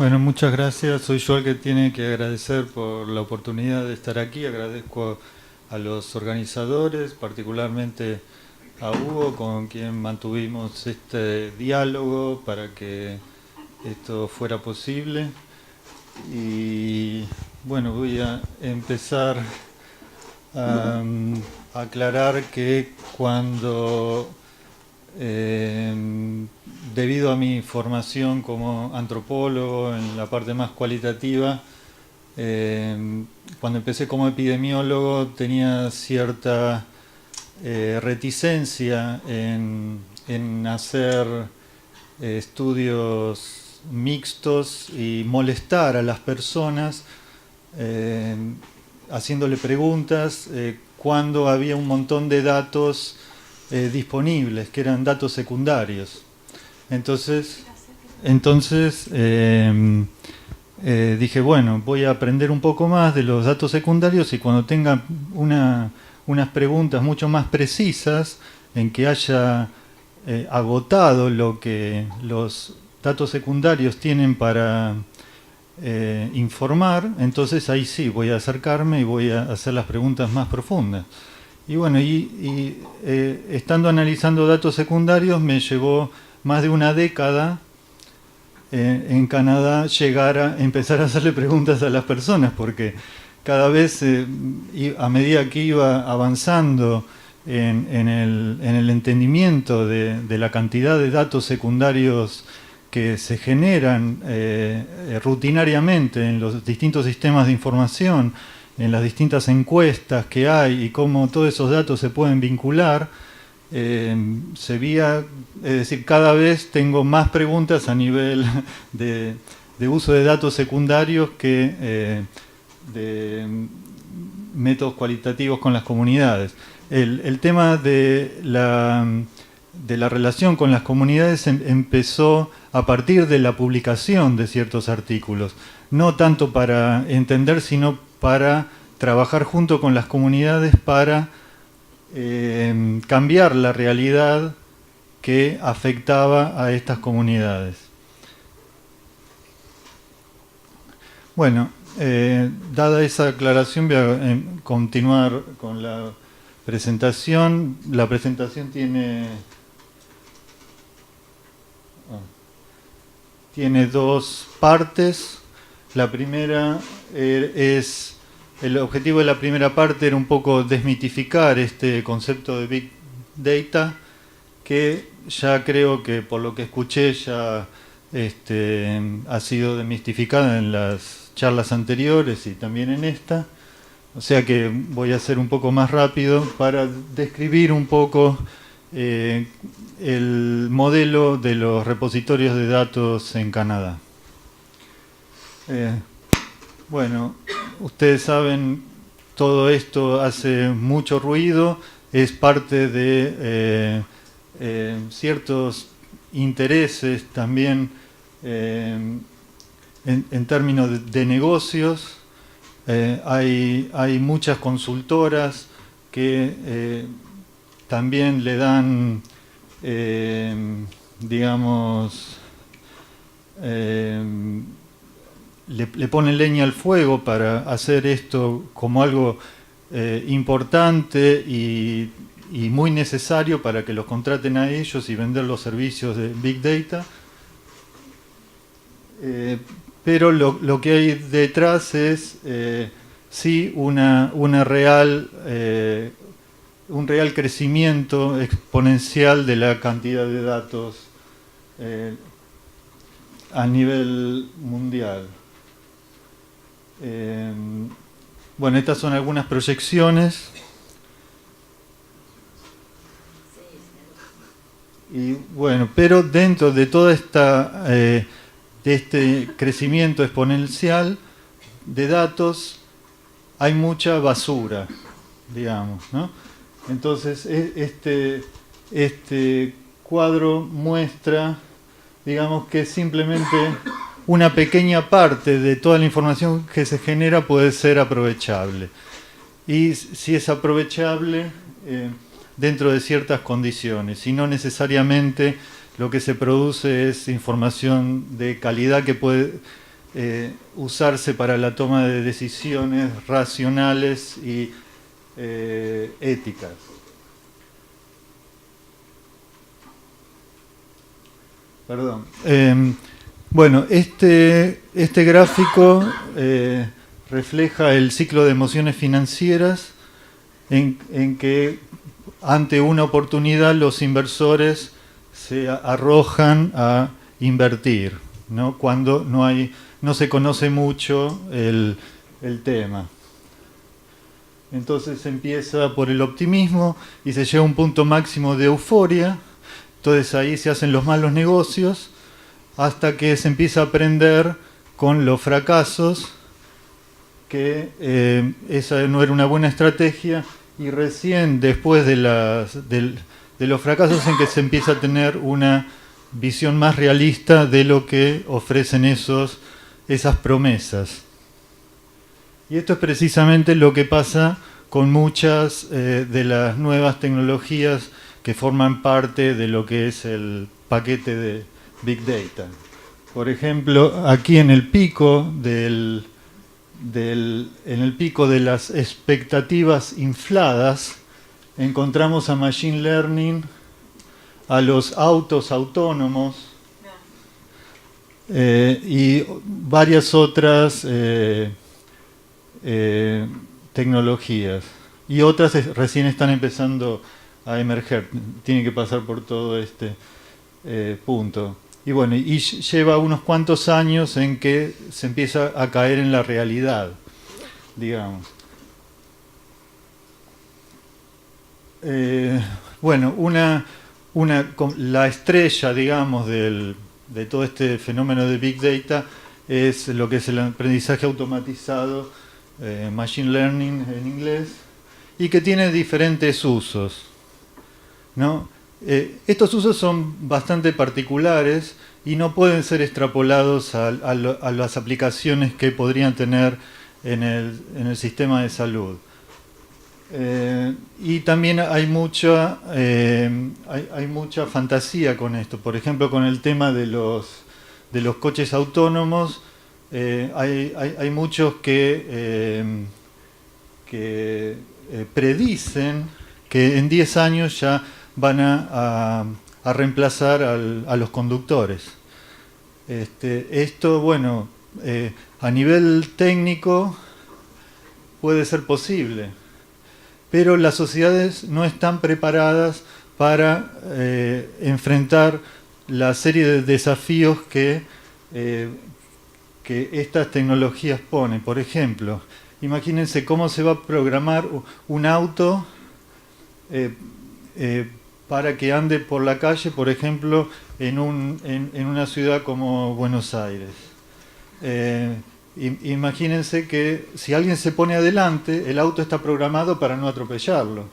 Bueno, muchas gracias. Soy yo el que tiene que agradecer por la oportunidad de estar aquí. Agradezco a los organizadores, particularmente a Hugo, con quien mantuvimos este diálogo para que esto fuera posible. Y bueno, voy a empezar a aclarar que cuando debido a mi formación como antropólogo en la parte más cualitativa, cuando empecé como epidemiólogo tenía cierta reticencia en hacer estudios mixtos y molestar a las personas eh, haciéndole preguntas cuando había un montón de datos disponibles, que eran datos secundarios. Entonces, dije, bueno, voy a aprender un poco más de los datos secundarios y cuando tenga unas preguntas mucho más precisas, en que haya agotado lo que los datos secundarios tienen para informar, entonces ahí sí voy a acercarme y voy a hacer las preguntas más profundas. Y bueno, estando analizando datos secundarios me llevó más de una década en Canadá llegar a empezar a hacerle preguntas a las personas, porque cada vez, a medida que iba avanzando en el entendimiento de la cantidad de datos secundarios que se generan rutinariamente en los distintos sistemas de información, en las distintas encuestas que hay y cómo todos esos datos se pueden vincular, se veía, es decir, cada vez tengo más preguntas a nivel de uso de datos secundarios que de métodos cualitativos con las comunidades. El tema de la relación con las comunidades empezó a partir de la publicación de ciertos artículos, no tanto para entender, sino para trabajar junto con las comunidades para cambiar la realidad que afectaba a estas comunidades. Bueno, dada esa aclaración voy a continuar con la presentación. La presentación tiene dos partes. La primera es... El objetivo de la primera parte era un poco desmitificar este concepto de Big Data, que ya creo que por lo que escuché ya ha sido desmitificada en las charlas anteriores y también en esta. O sea que voy a ser un poco más rápido para describir un poco el modelo de los repositorios de datos en Canadá. Bueno, ustedes saben, todo esto hace mucho ruido, es parte de ciertos intereses también en términos de negocios. Hay muchas consultoras que también le dan, digamos, le ponen leña al fuego para hacer esto como algo importante y muy necesario para que los contraten a ellos y vender los servicios de Big Data. Pero lo que hay detrás es sí un real crecimiento exponencial de la cantidad de datos a nivel mundial. Bueno, estas son algunas proyecciones. Y bueno, pero dentro de toda esta de este crecimiento exponencial de datos hay mucha basura, digamos, ¿no? Entonces este cuadro muestra, digamos, que simplemente una pequeña parte de toda la información que se genera puede ser aprovechable. Y si es aprovechable dentro de ciertas condiciones, y no necesariamente lo que se produce es información de calidad que puede usarse para la toma de decisiones racionales y éticas. Perdón. Bueno, este gráfico refleja el ciclo de emociones financieras en que ante una oportunidad los inversores se arrojan a invertir, ¿no? Cuando no se conoce mucho el tema. Entonces se empieza por el optimismo y se llega a un punto máximo de euforia. Entonces ahí se hacen los malos negocios hasta que se empieza a aprender con los fracasos que esa no era una buena estrategia, y recién después de los fracasos en que se empieza a tener una visión más realista de lo que ofrecen esas promesas. Y esto es precisamente lo que pasa con muchas de las nuevas tecnologías que forman parte de lo que es el paquete de Big Data. Por ejemplo, aquí en el pico de las expectativas infladas encontramos a Machine Learning, a los autos autónomos y varias otras tecnologías. Y otras recién están empezando a emerger, tienen que pasar por todo este punto. Y bueno, y lleva unos cuantos años en que se empieza a caer en la realidad, digamos. Bueno, la estrella, digamos, de todo este fenómeno de Big Data es lo que es el aprendizaje automatizado, Machine Learning en inglés, y que tiene diferentes usos, ¿no? Estos usos son bastante particulares y no pueden ser extrapolados a las aplicaciones que podrían tener en el sistema de salud. Y también hay mucha fantasía con esto. Por ejemplo, con el tema de los coches autónomos, hay muchos que predicen que en 10 años ya van a reemplazar a los conductores. Esto, bueno, a nivel técnico puede ser posible, pero las sociedades no están preparadas para enfrentar la serie de desafíos que estas tecnologías ponen. Por ejemplo, imagínense cómo se va a programar un auto para que ande por la calle, por ejemplo, en una ciudad como Buenos Aires. Imagínense que si alguien se pone adelante, el auto está programado para no atropellarlo.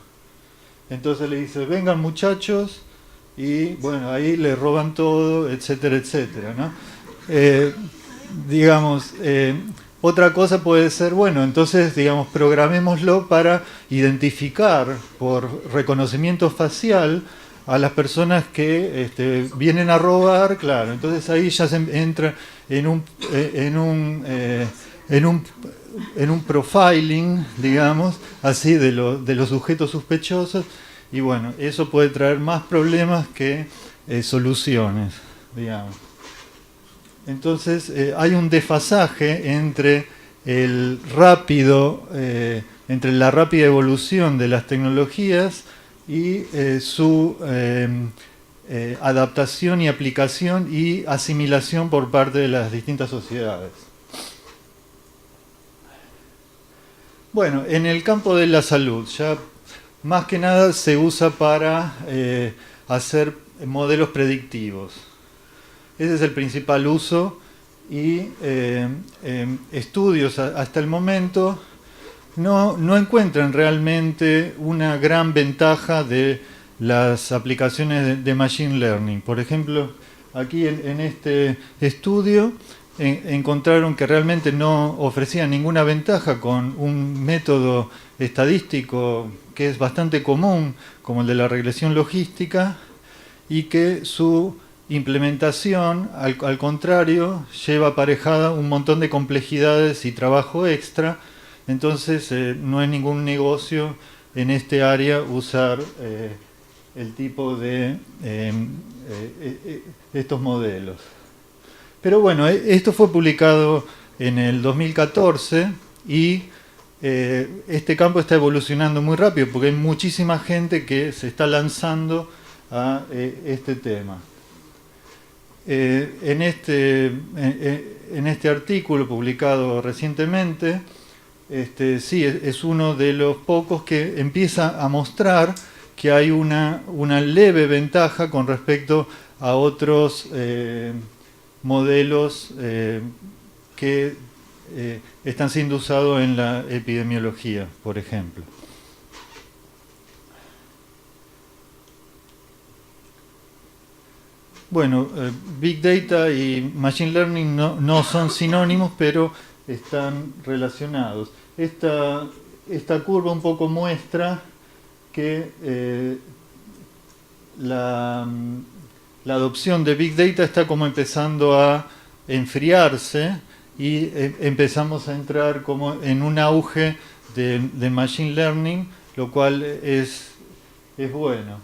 Entonces le dice, vengan muchachos, y bueno, ahí le roban todo, etcétera, etcétera, ¿no? Otra cosa puede ser, bueno, entonces, digamos, programémoslo para identificar por reconocimiento facial a las personas que vienen a robar, claro. Entonces ahí ya se entra en un profiling, digamos, así de los sujetos sospechosos, y bueno, eso puede traer más problemas que soluciones, digamos. Entonces hay un desfasaje entre la rápida evolución de las tecnologías y su adaptación y aplicación y asimilación por parte de las distintas sociedades. Bueno, en el campo de la salud, ya más que nada se usa para hacer modelos predictivos. Ese es el principal uso, y estudios hasta el momento no encuentran realmente una gran ventaja de las aplicaciones de Machine Learning. Por ejemplo, aquí en este estudio encontraron que realmente no ofrecía ninguna ventaja con un método estadístico que es bastante común, como el de la regresión logística, y que su implementación, al contrario, lleva aparejada un montón de complejidades y trabajo extra. Entonces no es ningún negocio en este área usar el tipo de estos modelos. Pero bueno, esto fue publicado en el 2014 y este campo está evolucionando muy rápido porque hay muchísima gente que se está lanzando a este tema. En este artículo publicado recientemente, sí, es uno de los pocos que empieza a mostrar que hay una leve ventaja con respecto a otros modelos que están siendo usados en la epidemiología, por ejemplo. Bueno, Big Data y Machine Learning no son sinónimos, pero están relacionados. Esta curva un poco muestra que la adopción de Big Data está como empezando a enfriarse y empezamos a entrar como en un auge de Machine Learning, lo cual es bueno.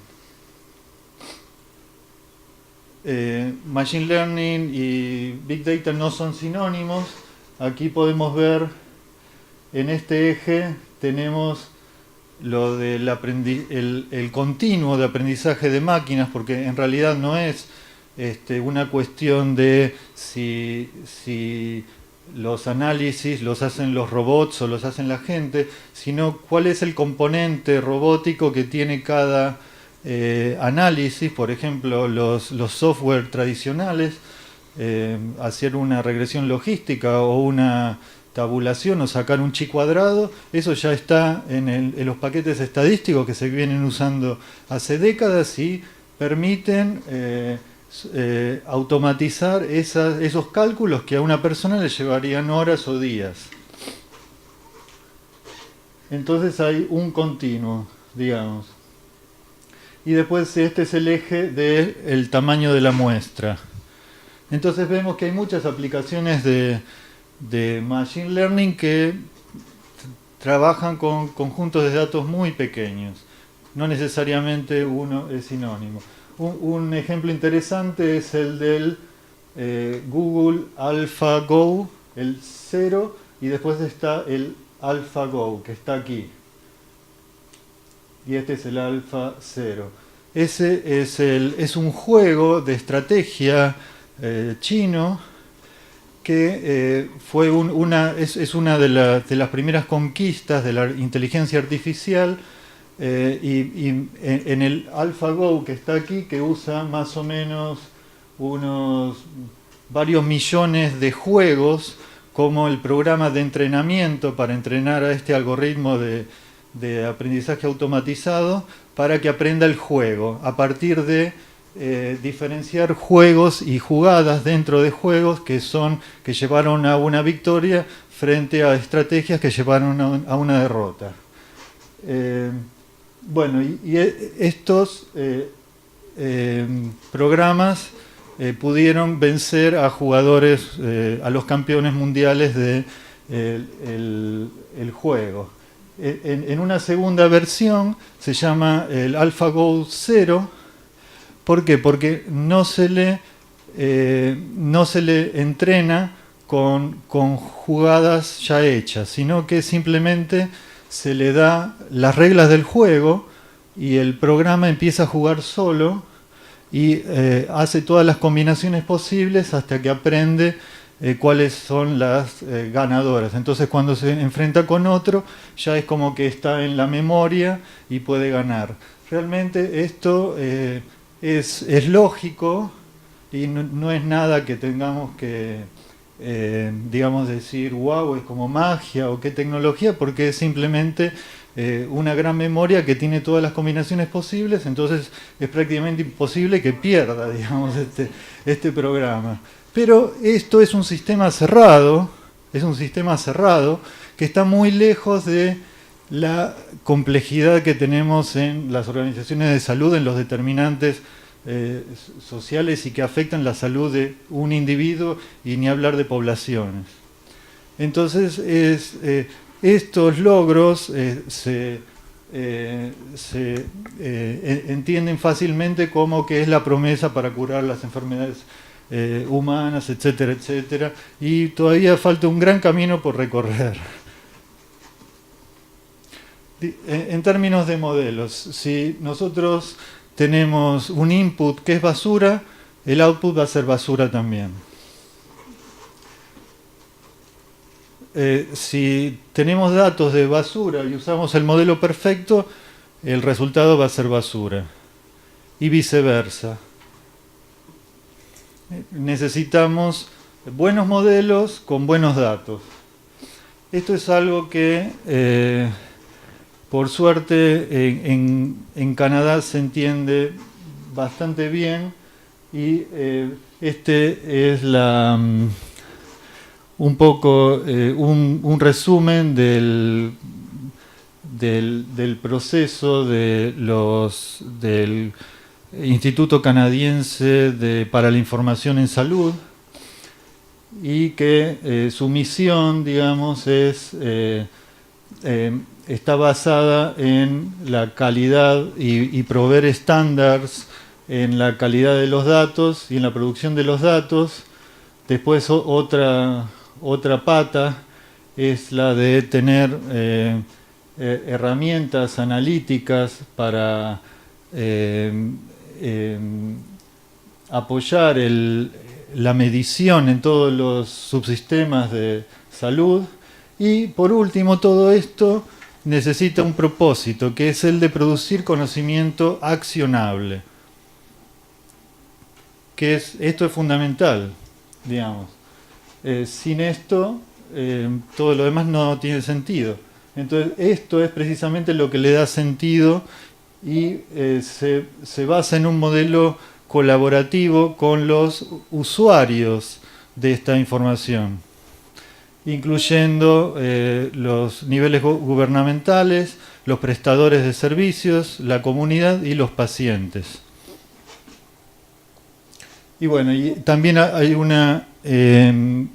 Machine Learning y Big Data no son sinónimos. Aquí podemos ver en este eje tenemos lo del el continuo de aprendizaje de máquinas, porque en realidad no es una cuestión de si los análisis los hacen los robots o los hacen la gente, sino cuál es el componente robótico que tiene cada análisis. Por ejemplo, los software tradicionales, hacer una regresión logística o una tabulación o sacar un chi cuadrado, eso ya está en los paquetes estadísticos que se vienen usando hace décadas y permiten automatizar esos cálculos que a una persona le llevarían horas o días. Entonces hay un continuo, digamos. Y después este es el eje del tamaño de la muestra. Entonces vemos que hay muchas aplicaciones de Machine Learning que trabajan con conjuntos de datos muy pequeños. No necesariamente uno es sinónimo. Un ejemplo interesante es el del Google AlphaGo, el 0, y después está el AlphaGo, que está aquí. Y este es el Alpha 0. Ese es un juego de estrategia chino que fue es una de las primeras conquistas de la inteligencia artificial, y en el AlphaGo que está aquí, que usa más o menos unos varios millones de juegos como el programa de entrenamiento para entrenar a este algoritmo de aprendizaje automatizado para que aprenda el juego a partir de diferenciar juegos y jugadas dentro de juegos que llevaron a una victoria frente a estrategias que llevaron a una derrota. Bueno, y estos programas pudieron vencer a jugadores, a los campeones mundiales del juego. En una segunda versión se llama el AlphaGo 0. ¿Por qué? Porque no se le entrena con jugadas ya hechas, sino que simplemente se le da las reglas del juego y el programa empieza a jugar solo y hace todas las combinaciones posibles hasta que aprende cuáles son las ganadoras. Entonces cuando se enfrenta con otro ya es como que está en la memoria y puede ganar. Realmente esto es lógico y no es nada que tengamos que digamos decir wow, es como magia o qué tecnología, porque es simplemente una gran memoria que tiene todas las combinaciones posibles. Entonces es prácticamente imposible que pierda, digamos, este programa. Pero esto es un sistema cerrado, que está muy lejos de la complejidad que tenemos en las organizaciones de salud, en los determinantes sociales y que afectan la salud de un individuo y ni hablar de poblaciones. Entonces, estos logros se entienden fácilmente como que es la promesa para curar las enfermedades humanas, etcétera, etcétera, y todavía falta un gran camino por recorrer. En términos de modelos, si nosotros tenemos un input que es basura, el output va a ser basura también. Si tenemos datos de basura y usamos el modelo perfecto, el resultado va a ser basura. Y viceversa. Necesitamos buenos modelos con buenos datos. Esto es algo que, por suerte, en Canadá se entiende bastante bien y este es un poco un resumen del proceso del Instituto Canadiense para la Información en Salud, y que su misión, digamos, está basada en la calidad y proveer estándares en la calidad de los datos y en la producción de los datos. Después otra pata es la de tener herramientas analíticas para apoyar la medición en todos los subsistemas de salud. Y por último, todo esto necesita un propósito, que es el de producir conocimiento accionable. Esto es fundamental, digamos. Sin esto, todo lo demás no tiene sentido. Entonces, esto es precisamente lo que le da sentido y se basa en un modelo colaborativo con los usuarios de esta información, incluyendo los niveles gubernamentales, los prestadores de servicios, la comunidad y los pacientes. Y bueno, y también hay una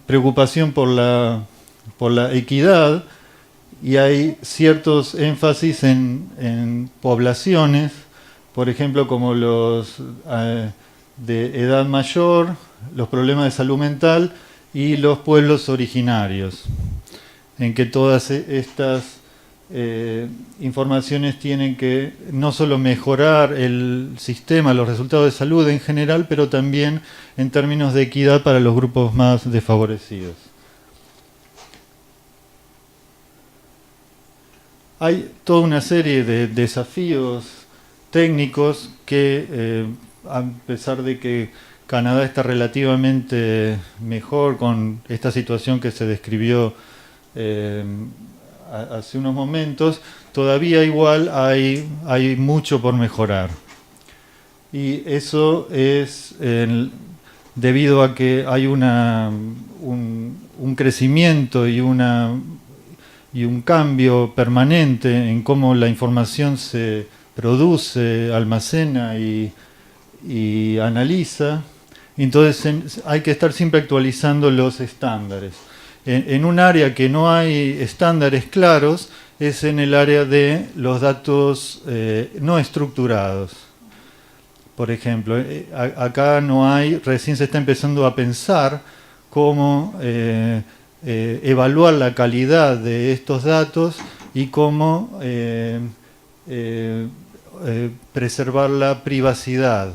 preocupación por la equidad, y hay ciertos énfasis en poblaciones, por ejemplo, como los de edad mayor, los problemas de salud mental y los pueblos originarios, en que todas estas informaciones tienen que no solo mejorar el sistema, los resultados de salud en general, pero también en términos de equidad para los grupos más desfavorecidos. Hay toda una serie de desafíos técnicos que, a pesar de que Canadá está relativamente mejor con esta situación que se describió hace unos momentos, todavía igual hay mucho por mejorar. Y eso es debido a que hay un crecimiento y un cambio permanente en cómo la información se produce, almacena y analiza. Entonces hay que estar siempre actualizando los estándares. En un área que no hay estándares claros es en el área de los datos no estructurados. Por ejemplo, acá recién se está empezando a pensar cómo evaluar la calidad de estos datos y cómo preservar la privacidad.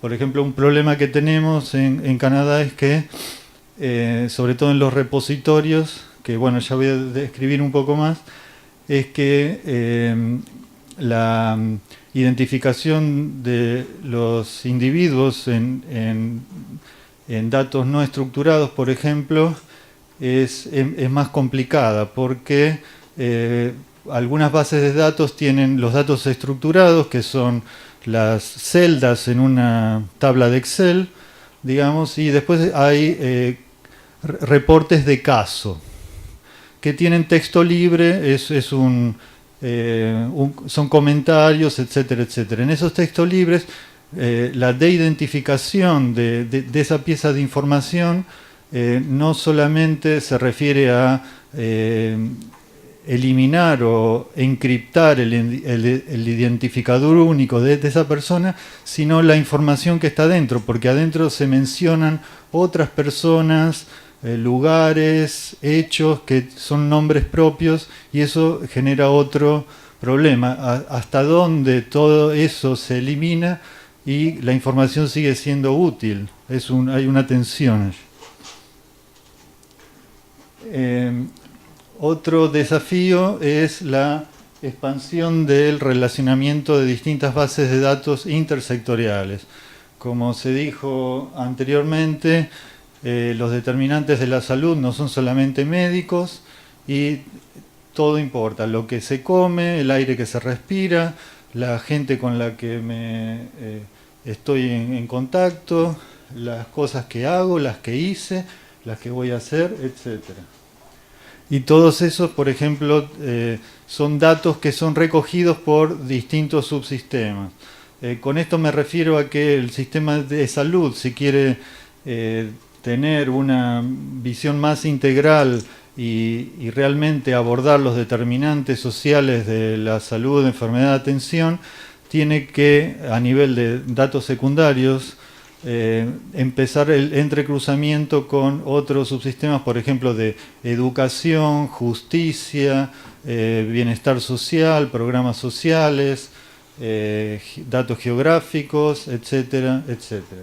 Por ejemplo, un problema que tenemos en Canadá es que, sobre todo en los repositorios, que bueno, ya voy a describir un poco más, es que la identificación de los individuos en datos no estructurados, por ejemplo, es más complicada, porque algunas bases de datos tienen los datos estructurados, que son las celdas en una tabla de Excel, digamos, y después hay reportes de caso, que tienen texto libre, son comentarios, etcétera, etcétera. En esos textos libres la de-identificación de esa pieza de información no solamente se refiere a eliminar o encriptar el identificador único de esa persona, sino la información que está dentro, porque adentro se mencionan otras personas, lugares, hechos que son nombres propios, y eso genera otro problema. Hasta dónde todo eso se elimina y la información sigue siendo útil. Hay una tensión. Otro desafío es la expansión del relacionamiento de distintas bases de datos intersectoriales. Como se dijo anteriormente, los determinantes de la salud no son solamente médicos y todo importa, lo que se come, el aire que se respira, la gente con la que estoy en contacto, las cosas que hago, las que hice, las que voy a hacer, etcétera. Y todos esos, por ejemplo, son datos que son recogidos por distintos subsistemas. Con esto me refiero a que el sistema de salud, si quiere tener una visión más integral y realmente abordar los determinantes sociales de la salud, enfermedad, atención, tiene que, a nivel de datos secundarios, empezar el entrecruzamiento con otros subsistemas, por ejemplo, de educación, justicia, bienestar social, programas sociales, datos geográficos, etcétera, etcétera.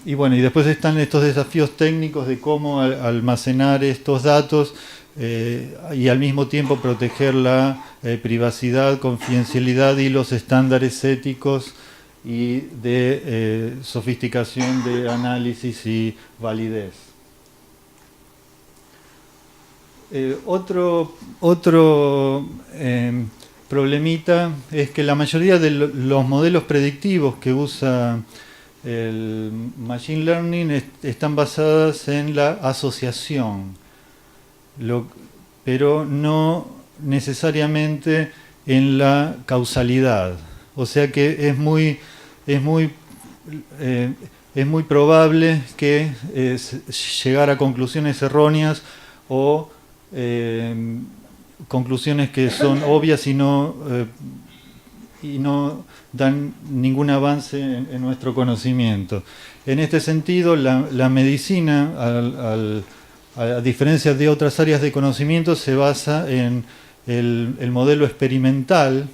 Y bueno, y después están estos desafíos técnicos de cómo almacenar estos datos y al mismo tiempo proteger la privacidad, confidencialidad y los estándares éticos y de sofisticación de análisis y validez. Otro problemita es que la mayoría de los modelos predictivos que usa el Machine Learning están basadas en la asociación, pero no necesariamente en la causalidad. O sea que es muy probable que llegar a conclusiones erróneas o conclusiones que son obvias y no dan ningún avance en nuestro conocimiento. En este sentido, la medicina, a diferencia de otras áreas de conocimiento, se basa en el modelo experimental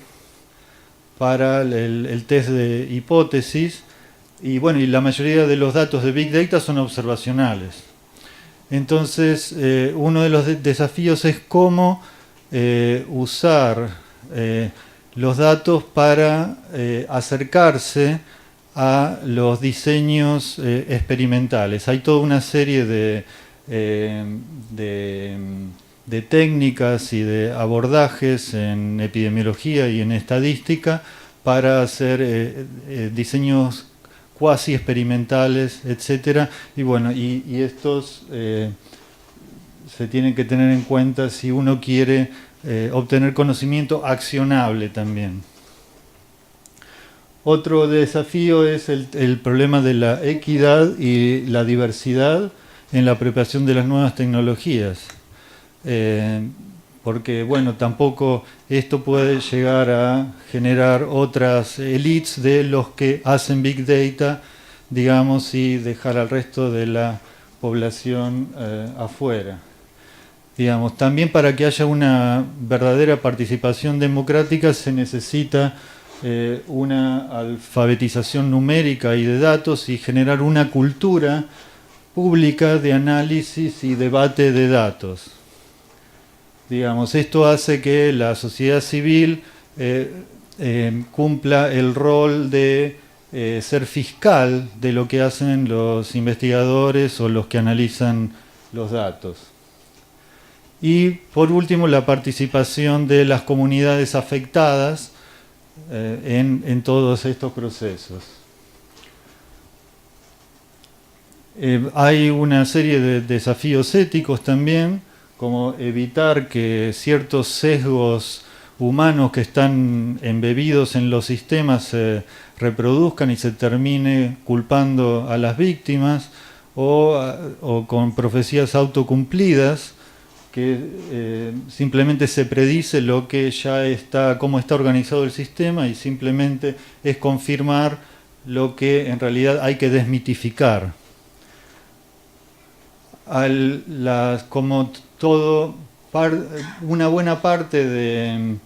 para el test de hipótesis, y bueno, y la mayoría de los datos de Big Data son observacionales. Entonces, uno de los desafíos es cómo usar los datos para acercarse a los diseños experimentales. Hay toda una serie de técnicas y de abordajes en epidemiología y en estadística para hacer diseños cuasi experimentales, etcétera. Y bueno, y estos se tienen que tener en cuenta si uno quiere obtener conocimiento accionable también. Otro desafío es el problema de la equidad y la diversidad en la apropiación de las nuevas tecnologías. Porque, bueno, tampoco esto puede llegar a generar otras elites de los que hacen Big Data, digamos, y dejar al resto de la población afuera. Digamos, también para que haya una verdadera participación democrática se necesita una alfabetización numérica y de datos y generar una cultura pública de análisis y debate de datos. Digamos, esto hace que la sociedad civil cumpla el rol de ser fiscal de lo que hacen los investigadores o los que analizan los datos. Y por último, la participación de las comunidades afectadas en todos estos procesos. Hay una serie de desafíos éticos también, como evitar que ciertos sesgos humanos que están embebidos en los sistemas se reproduzcan y se termine culpando a las víctimas, o con profecías autocumplidas, que simplemente se predice lo que ya está, cómo está organizado el sistema, y simplemente es confirmar lo que en realidad hay que desmitificar. Como todo, una buena parte de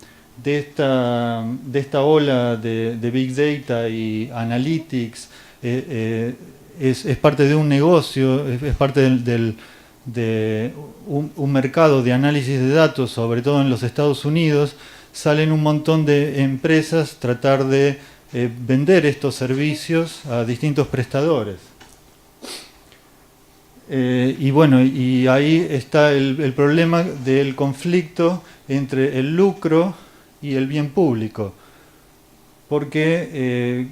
esta ola de Big Data y Analytics es parte de un negocio, es parte de un mercado de análisis de datos, sobre todo en los Estados Unidos. Salen un montón de empresas tratar de vender estos servicios a distintos prestadores. Y bueno, y ahí está el problema del conflicto entre el lucro y el bien público. Porque,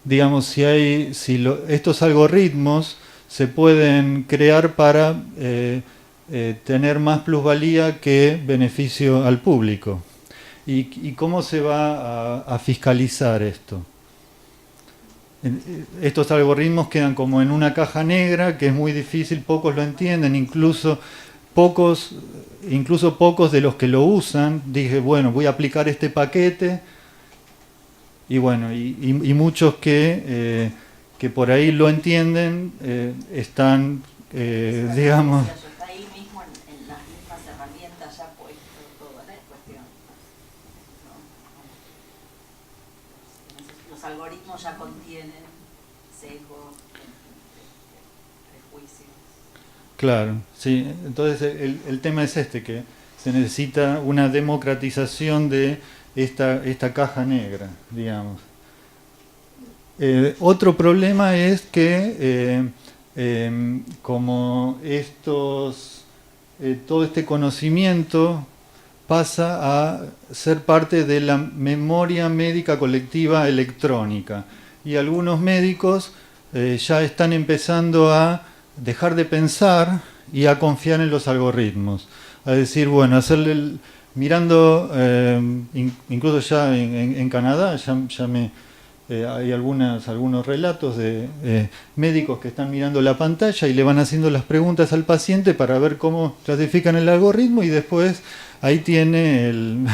digamos, estos algoritmos se pueden crear para tener más plusvalía que beneficio al público. ¿Y cómo se va a fiscalizar esto? Estos algoritmos quedan como en una caja negra, que es muy difícil, pocos lo entienden, incluso pocos de los que lo usan. Dije, bueno, voy a aplicar este paquete, y bueno, y muchos que por ahí lo entienden, están, digamos... Está ahí mismo en las mismas herramientas ya puesto todo, ¿no? Es cuestión, ¿no? Los algoritmos ya contienen sesgos, prejuicios. Claro, sí. Entonces el tema es que se necesita una democratización de esta caja negra, digamos. Otro problema es que como todo este conocimiento pasa a ser parte de la memoria médica colectiva electrónica, y algunos médicos ya están empezando a dejar de pensar y a confiar en los algoritmos, a decir, bueno, mirando, incluso ya en Canadá, hay algunos relatos de médicos que están mirando la pantalla y le van haciendo las preguntas al paciente para ver cómo clasifican el algoritmo, y después ahí tiene el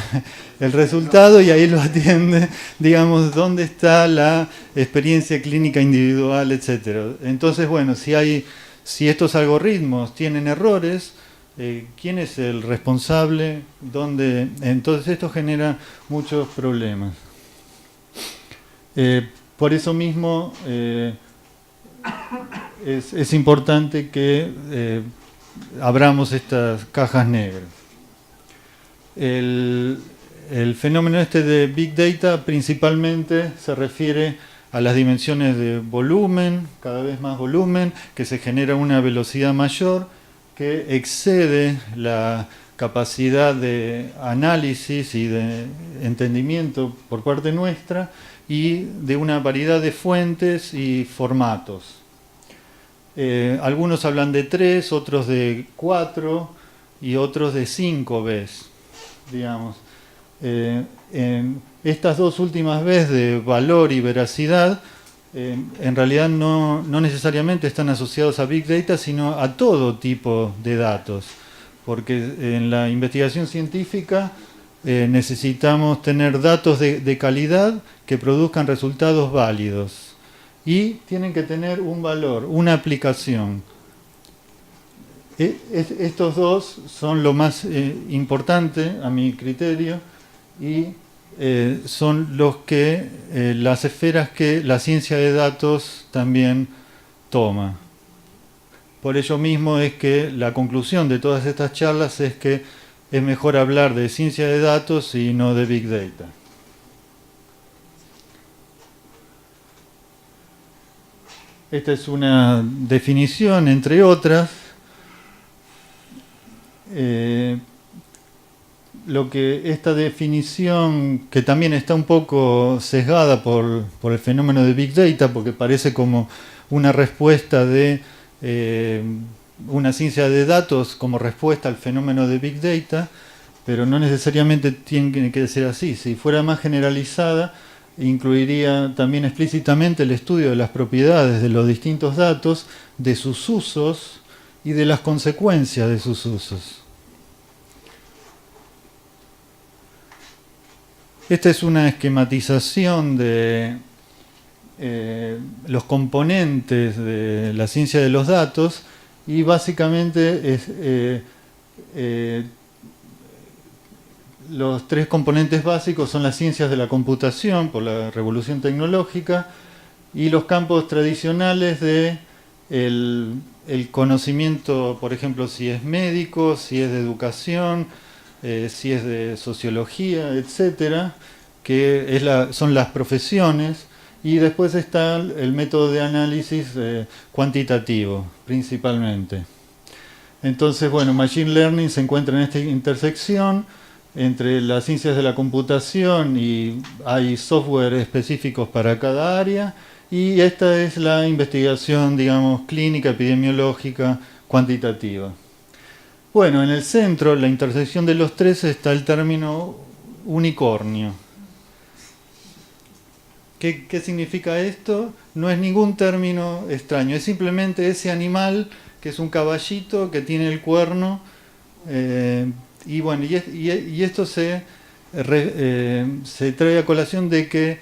resultado, y ahí lo atiende, digamos, dónde está la experiencia clínica individual, etcétera. Entonces, bueno, si estos algoritmos tienen errores, ¿quién es el responsable? Entonces esto genera muchos problemas. Por eso mismo es importante que abramos estas cajas negras. El fenómeno de Big Data principalmente se refiere a las dimensiones de volumen, cada vez más volumen, que se genera una velocidad mayor, que excede la capacidad de análisis y de entendimiento por parte nuestra, y de una variedad de fuentes y formatos. Algunos hablan de 3, otros de 4 y otros de 5 Bs, digamos. En estas dos últimas Bs de valor y veracidad, en realidad no necesariamente están asociados a Big Data, sino a todo tipo de datos, porque en la investigación científica necesitamos tener datos de calidad que produzcan resultados válidos, y tienen que tener un valor, una aplicación. Estos dos son lo más importante a mi criterio, y son las esferas que la ciencia de datos también toma. Por ello mismo es que la conclusión de todas estas charlas es que es mejor hablar de ciencia de datos y no de Big Data. Esta es una definición, entre otras. Esta definición, que también está un poco sesgada por el fenómeno de Big Data, porque parece como una respuesta de una ciencia de datos como respuesta al fenómeno de Big Data, pero no necesariamente tiene que ser así. Si fuera más generalizada, incluiría también explícitamente el estudio de las propiedades de los distintos datos, de sus usos y de las consecuencias de sus usos. Esta es una esquematización de los componentes de la ciencia de los datos y básicamente los tres componentes básicos son las ciencias de la computación por la revolución tecnológica y los campos tradicionales de el conocimiento, por ejemplo, si es médico, si es de educación, si es de sociología, etcétera, que son las profesiones, y después está el método de análisis cuantitativo, principalmente. Entonces, bueno, Machine Learning se encuentra en esta intersección entre las ciencias de la computación y hay software específicos para cada área, y esta es la investigación, digamos, clínica, epidemiológica, cuantitativa. Bueno, en el centro, la intersección de los tres, está el término unicornio. ¿Qué significa esto? No es ningún término extraño, es simplemente ese animal que es un caballito que tiene el cuerno, y bueno, y esto se trae a colación de que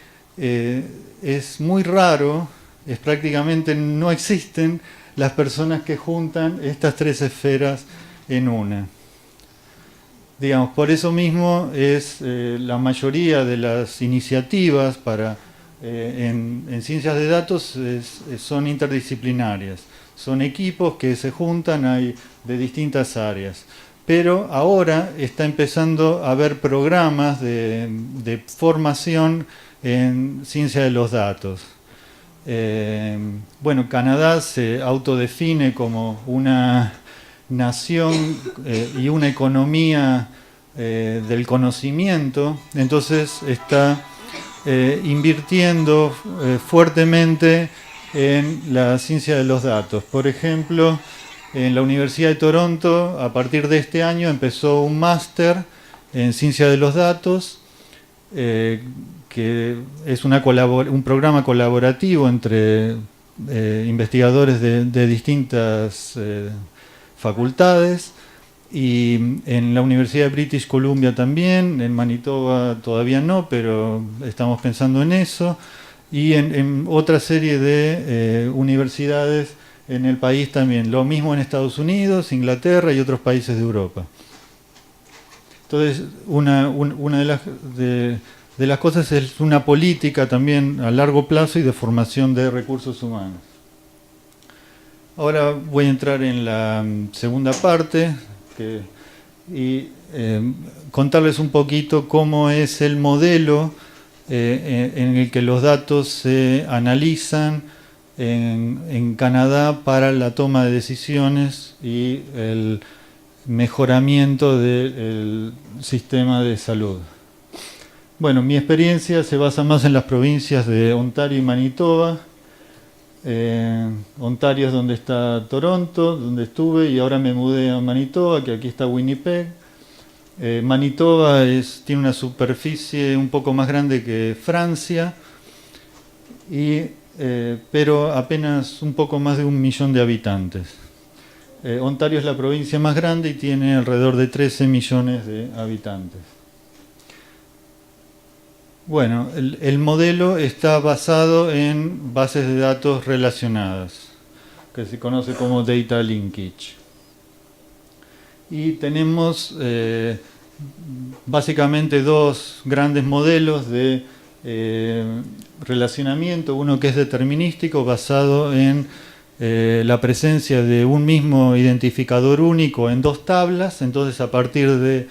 es muy raro, es prácticamente no existen las personas que juntan estas tres esferas en una. Digamos, por eso mismo es la mayoría de las iniciativas en ciencias de datos son interdisciplinarias. Son equipos que se juntan de distintas áreas. Pero ahora está empezando a haber programas de formación en ciencia de los datos. Bueno, Canadá se autodefine como una nación y una economía del conocimiento, entonces está invirtiendo fuertemente en la ciencia de los datos. Por ejemplo, en la Universidad de Toronto, a partir de este año, empezó un máster en ciencia de los datos, que es un programa colaborativo entre investigadores de distintas facultades, y en la Universidad de British Columbia también, en Manitoba todavía no, pero estamos pensando en eso, y en otra serie de universidades en el país también, lo mismo en Estados Unidos, Inglaterra y otros países de Europa. Entonces, una de las cosas es una política también a largo plazo y de formación de recursos humanos. Ahora voy a entrar en la segunda parte y contarles un poquito cómo es el modelo en el que los datos se analizan en Canadá para la toma de decisiones y el mejoramiento del sistema de salud. Bueno, mi experiencia se basa más en las provincias de Ontario y Manitoba. Ontario es donde está Toronto, donde estuve, y ahora me mudé a Manitoba, que aquí está Winnipeg. Manitoba tiene una superficie un poco más grande que Francia, pero apenas un poco más de 1 millón de habitantes. Ontario es la provincia más grande y tiene alrededor de 13 millones de habitantes. Bueno, el modelo está basado en bases de datos relacionadas, que se conoce como data linkage. Y tenemos básicamente dos grandes modelos de relacionamiento, uno que es determinístico, basado en la presencia de un mismo identificador único en dos tablas. Entonces, a partir de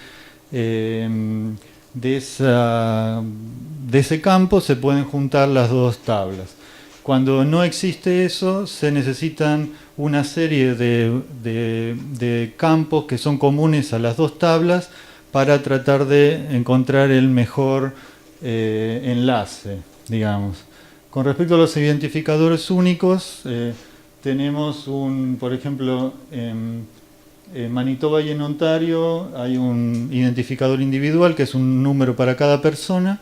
ese campo se pueden juntar las dos tablas. Cuando no existe eso, se necesitan una serie de campos que son comunes a las dos tablas para tratar de encontrar el mejor enlace, digamos. Con respecto a los identificadores únicos, tenemos por ejemplo, En Manitoba y en Ontario hay un identificador individual que es un número para cada persona,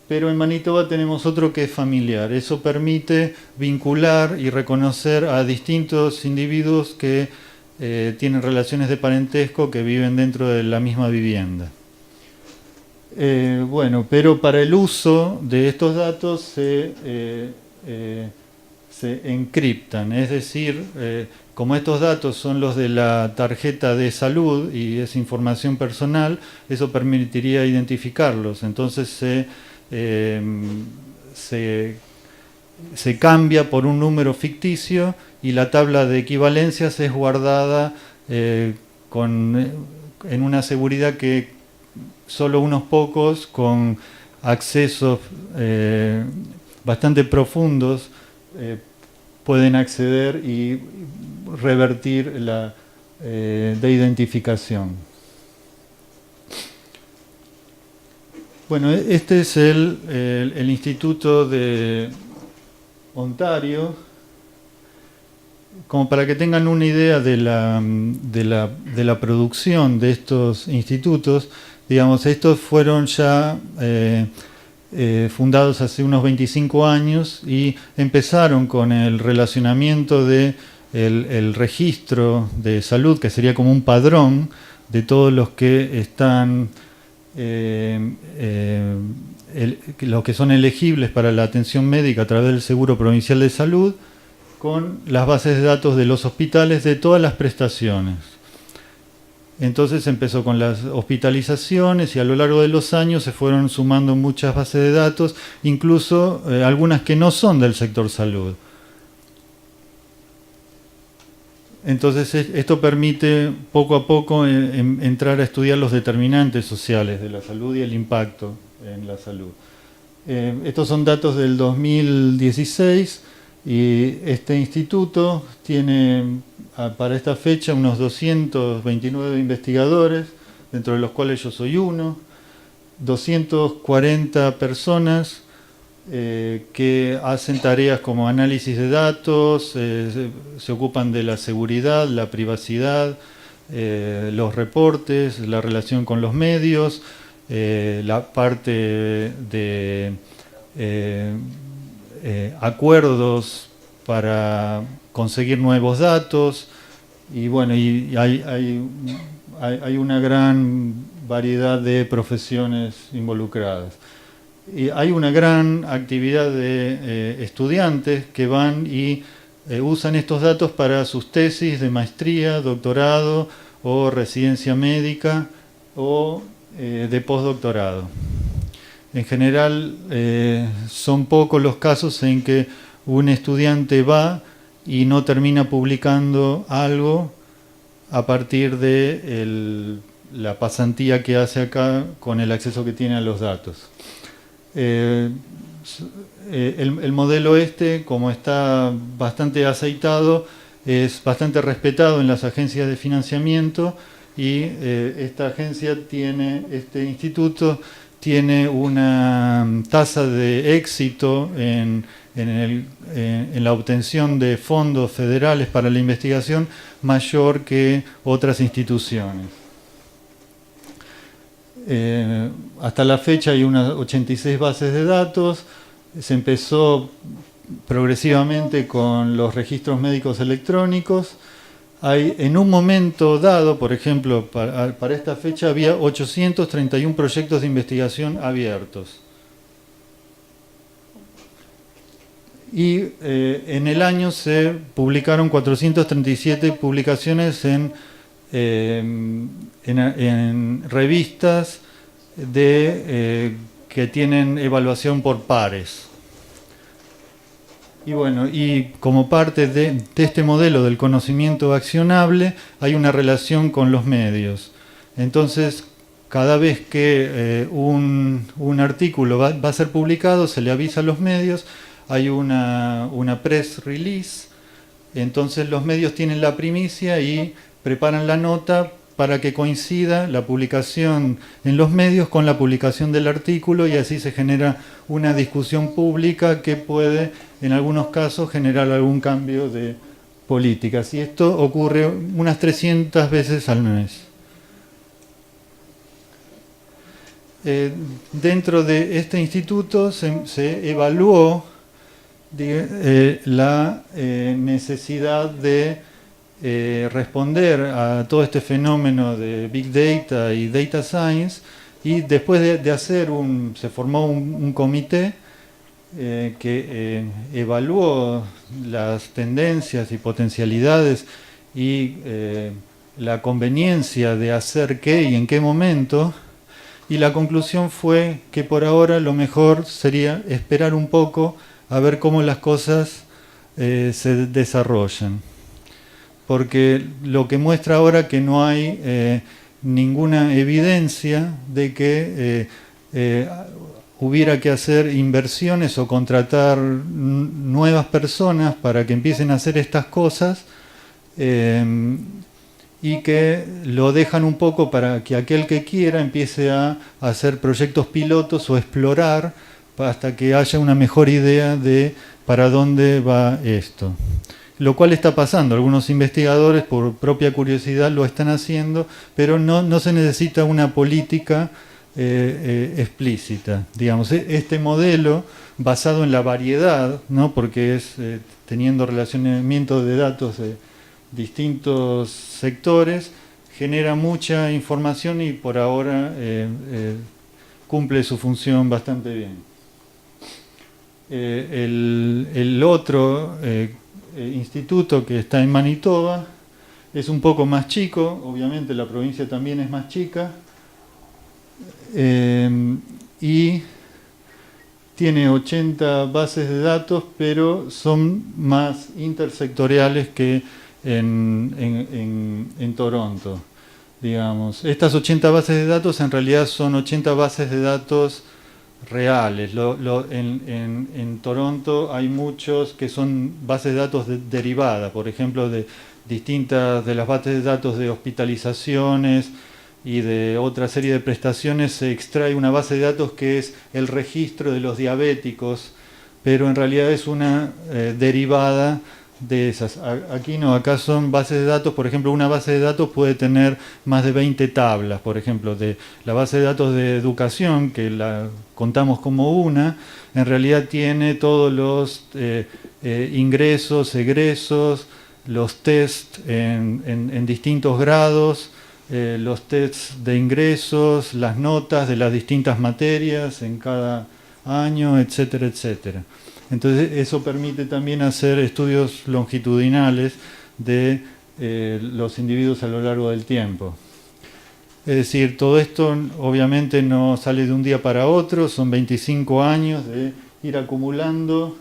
pero en Manitoba tenemos otro que es familiar. Eso permite vincular y reconocer a distintos individuos que tienen relaciones de parentesco que viven dentro de la misma vivienda. Bueno, pero para el uso de estos datos se encriptan, es decir, como estos datos son los de la tarjeta de salud y es información personal, eso permitiría identificarlos. Entonces se cambia por un número ficticio y la tabla de equivalencias es guardada en una seguridad que solo unos pocos con accesos bastante profundos pueden acceder y revertir la de identificación. Bueno, este es el Instituto de Ontario. Como para que tengan una idea de la producción de estos institutos, digamos, estos fueron ya fundados hace unos 25 años y empezaron con el relacionamiento de el registro de salud, que sería como un padrón de todos los que están los que son elegibles para la atención médica a través del Seguro Provincial de Salud, con las bases de datos de los hospitales de todas las prestaciones. Entonces empezó con las hospitalizaciones y a lo largo de los años se fueron sumando muchas bases de datos, incluso algunas que no son del sector salud. Entonces esto permite poco a poco entrar a estudiar los determinantes sociales de la salud y el impacto en la salud. Estos son datos del 2016 y este instituto tiene para esta fecha unos 229 investigadores, dentro de los cuales yo soy uno, 240 personas que hacen tareas como análisis de datos, se ocupan de la seguridad, la privacidad, los reportes, la relación con los medios, la parte de acuerdos para conseguir nuevos datos y bueno, y hay una gran variedad de profesiones involucradas. Y hay una gran actividad de estudiantes que van y usan estos datos para sus tesis de maestría, doctorado o residencia médica o de postdoctorado. En general son pocos los casos en que un estudiante va y no termina publicando algo a partir de la pasantía que hace acá con el acceso que tiene a los datos. El modelo como está bastante aceitado, es bastante respetado en las agencias de financiamiento y este instituto tiene una tasa de éxito en la obtención de fondos federales para la investigación mayor que otras instituciones. Hasta la fecha hay unas 86 bases de datos. Se empezó progresivamente con los registros médicos electrónicos. En un momento dado, por ejemplo, para esta fecha había 831 proyectos de investigación abiertos. Y en el año se publicaron 437 publicaciones en revistas que tienen evaluación por pares. Y bueno, y como parte de este modelo del conocimiento accionable, hay una relación con los medios. Entonces, cada vez que un artículo va a ser publicado, se le avisa a los medios, hay una press release, entonces los medios tienen la primicia y preparan la nota para que coincida la publicación en los medios con la publicación del artículo y así se genera una discusión pública que puede, en algunos casos, generar algún cambio de políticas. Y esto ocurre unas 300 veces al mes. Dentro de este instituto se evaluó la necesidad de responder a todo este fenómeno de Big Data y Data Science, y después se formó un comité que evaluó las tendencias y potencialidades y la conveniencia de hacer qué y en qué momento, y la conclusión fue que por ahora lo mejor sería esperar un poco a ver cómo las cosas se desarrollan. Porque lo que muestra ahora que no hay ninguna evidencia de que hubiera que hacer inversiones o contratar nuevas personas para que empiecen a hacer estas cosas, y que lo dejan un poco para que aquel que quiera empiece a hacer proyectos pilotos o explorar hasta que haya una mejor idea de para dónde va esto. Lo cual está pasando. Algunos investigadores por propia curiosidad lo están haciendo, pero no se necesita una política explícita. Digamos, este modelo basado en la variedad, ¿no? Porque es teniendo relacionamiento de datos de distintos sectores, genera mucha información y por ahora cumple su función bastante bien. El otro instituto que está en Manitoba es un poco más chico, obviamente la provincia también es más chica, y tiene 80 bases de datos, pero son más intersectoriales que en Toronto, digamos. Estas 80 bases de datos en realidad son 80 bases de datos reales. En Toronto hay muchos que son bases de datos derivadas, por ejemplo, de las bases de datos de hospitalizaciones y de otra serie de prestaciones se extrae una base de datos que es el registro de los diabéticos, pero en realidad es una derivada de esas. Aquí no, acá son bases de datos. Por ejemplo, una base de datos puede tener más de 20 tablas. Por ejemplo, de la base de datos de educación, que la contamos como una, en realidad tiene todos los ingresos, egresos, los tests en distintos grados, los tests de ingresos, las notas de las distintas materias en cada año, etcétera, etcétera. Entonces eso permite también hacer estudios longitudinales de los individuos a lo largo del tiempo. Es decir, todo esto obviamente no sale de un día para otro, son 25 años de ir acumulando.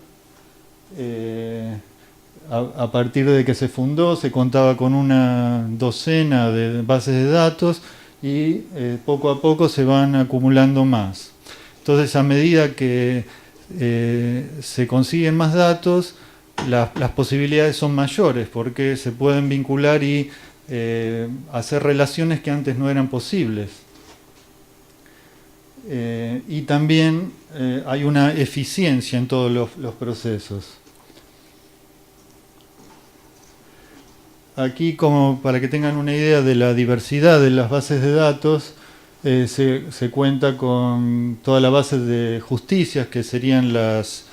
A partir de que se fundó se contaba con una docena de bases de datos y poco a poco se van acumulando más. Entonces, a medida que se consiguen más datos, las posibilidades son mayores porque se pueden vincular y hacer relaciones que antes no eran posibles. Y también hay una eficiencia en todos los procesos. Aquí, como para que tengan una idea de la diversidad de las bases de datos, se cuenta con toda la base de justicias, que serían las